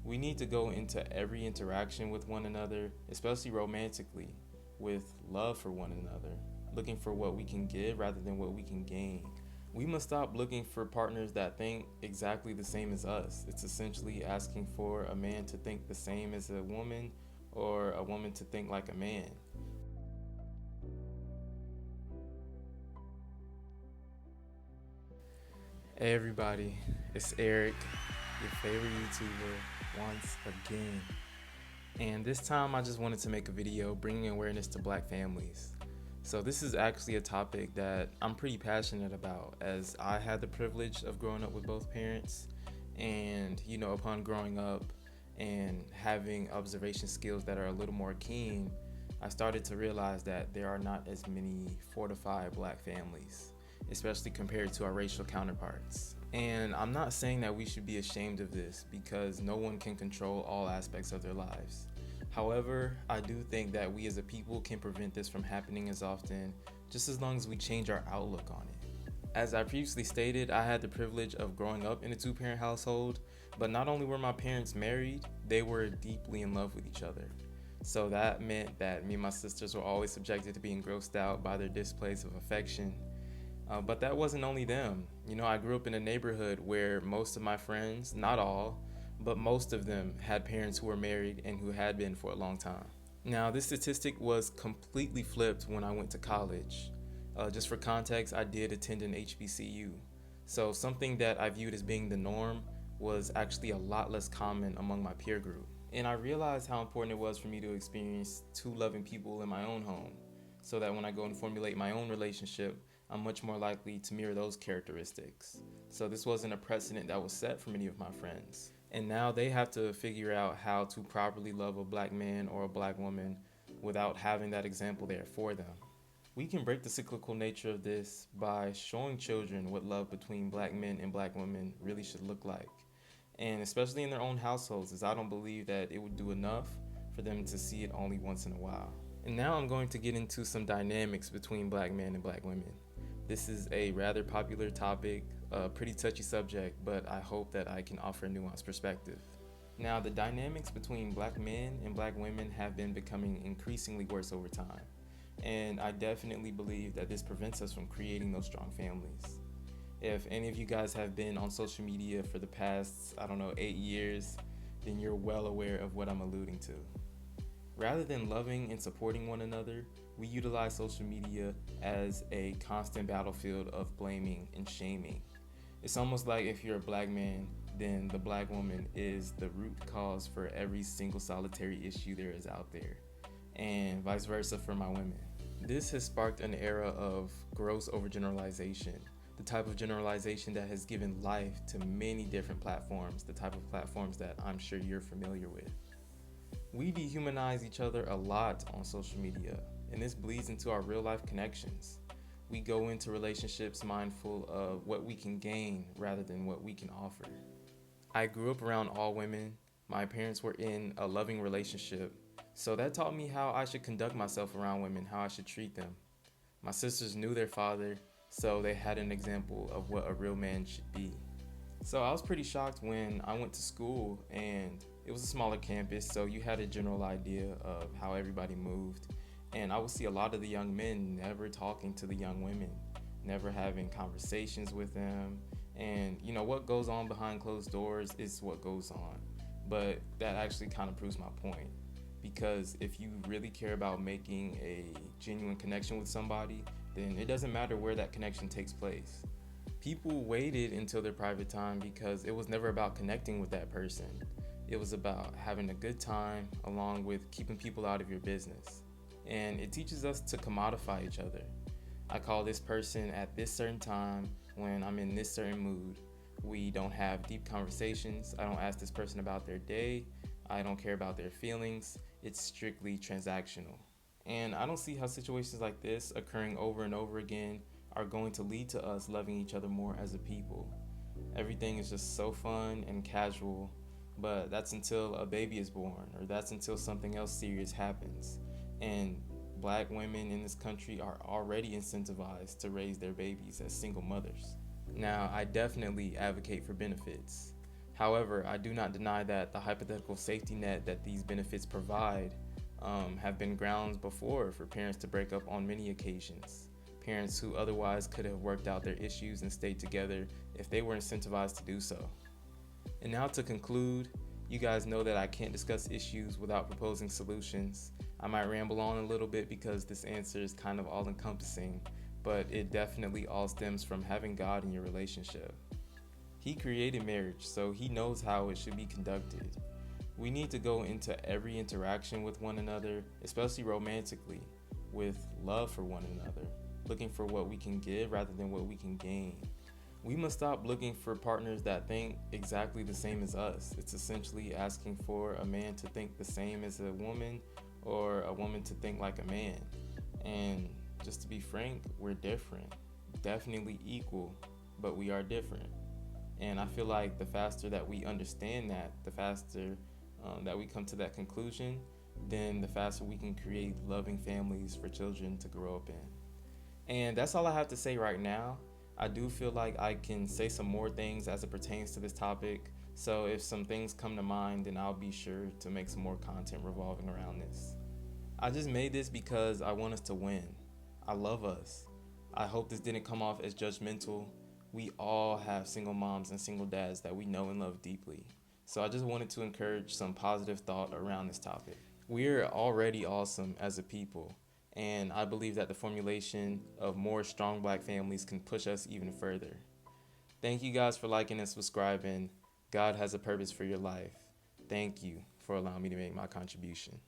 We need to go into every interaction with one another, especially romantically, with love for one another, looking for what we can give rather than what we can gain. We must stop looking for partners that think exactly the same as us. It's essentially asking for a man to think the same as a woman or a woman to think like a man. Hey everybody, it's Erik, your favorite YouTuber, once again. And this time I just wanted to make a video bringing awareness to black families. So this is actually a topic that I'm pretty passionate about, as I had the privilege of growing up with both parents, and upon growing up and having observation skills that are a little more keen, I started to realize that there are not as many fortified black families, especially compared to our racial counterparts. And I'm not saying that we should be ashamed of this, because no one can control all aspects of their lives. However, I do think that we as a people can prevent this from happening as often, just as long as we change our outlook on it. As I previously stated, I had the privilege of growing up in a two-parent household, but not only were my parents married, they were deeply in love with each other. So that meant that me and my sisters were always subjected to being grossed out by their displays of affection. But that wasn't only them. I grew up in a neighborhood where most of my friends, not all, but most of them had parents who were married and who had been for a long time. Now, this statistic was completely flipped when I went to college. Just for context, I did attend an HBCU. So something that I viewed as being the norm was actually a lot less common among my peer group. And I realized how important it was for me to experience two loving people in my own home, so that when I go and formulate my own relationship, I'm much more likely to mirror those characteristics. So this wasn't a precedent that was set for many of my friends. And now they have to figure out how to properly love a black man or a black woman without having that example there for them. We can break the cyclical nature of this by showing children what love between black men and black women really should look like. And especially in their own households, as I don't believe that it would do enough for them to see it only once in a while. And now I'm going to get into some dynamics between black men and black women. This is a rather popular topic, a pretty touchy subject, but I hope that I can offer a nuanced perspective. Now, the dynamics between black men and black women have been becoming increasingly worse over time, and I definitely believe that this prevents us from creating those strong families. If any of you guys have been on social media for the past, 8 years, then you're well aware of what I'm alluding to. Rather than loving and supporting one another, we utilize social media as a constant battlefield of blaming and shaming. It's almost like if you're a black man, then the black woman is the root cause for every single solitary issue there is out there, and vice versa for my women. This has sparked an era of gross overgeneralization, the type of generalization that has given life to many different platforms, the type of platforms that I'm sure you're familiar with. We dehumanize each other a lot on social media, and this bleeds into our real life connections. We go into relationships mindful of what we can gain rather than what we can offer. I grew up around all women. My parents were in a loving relationship, so that taught me how I should conduct myself around women, how I should treat them. My sisters knew their father, so they had an example of what a real man should be. So I was pretty shocked when I went to school, and it was a smaller campus, so you had a general idea of how everybody moved. And I would see a lot of the young men never talking to the young women, never having conversations with them. And what goes on behind closed doors is what goes on. But that actually kind of proves my point. Because if you really care about making a genuine connection with somebody, then it doesn't matter where that connection takes place. People waited until their private time because it was never about connecting with that person. It was about having a good time along with keeping people out of your business. And it teaches us to commodify each other. I call this person at this certain time when I'm in this certain mood. We don't have deep conversations. I don't ask this person about their day. I don't care about their feelings. It's strictly transactional. And I don't see how situations like this occurring over and over again are going to lead to us loving each other more as a people. Everything is just so fun and casual, but that's until a baby is born, or that's until something else serious happens. And black women in this country are already incentivized to raise their babies as single mothers. Now, I definitely advocate for benefits. However, I do not deny that the hypothetical safety net that these benefits provide have been grounds before for parents to break up on many occasions. Parents who otherwise could have worked out their issues and stayed together if they were incentivized to do so. And now to conclude, you guys know that I can't discuss issues without proposing solutions. I might ramble on a little bit because this answer is kind of all encompassing, but it definitely all stems from having God in your relationship. He created marriage, so He knows how it should be conducted. We need to go into every interaction with one another, especially romantically, with love for one another, looking for what we can give rather than what we can gain. We must stop looking for partners that think exactly the same as us. It's essentially asking for a man to think the same as a woman or a woman to think like a man. And just to be frank, we're different. Definitely equal, but we are different. And I feel like the faster that we understand that, the faster that we come to that conclusion, then the faster we can create loving families for children to grow up in. And that's all I have to say right now. I do feel like I can say some more things as it pertains to this topic. So if some things come to mind, then I'll be sure to make some more content revolving around this. I just made this because I want us to win. I love us. I hope this didn't come off as judgmental. We all have single moms and single dads that we know and love deeply. So I just wanted to encourage some positive thought around this topic. We're already awesome as a people, and I believe that the formulation of more strong black families can push us even further. Thank you guys for liking and subscribing. God has a purpose for your life. Thank you for allowing me to make my contribution.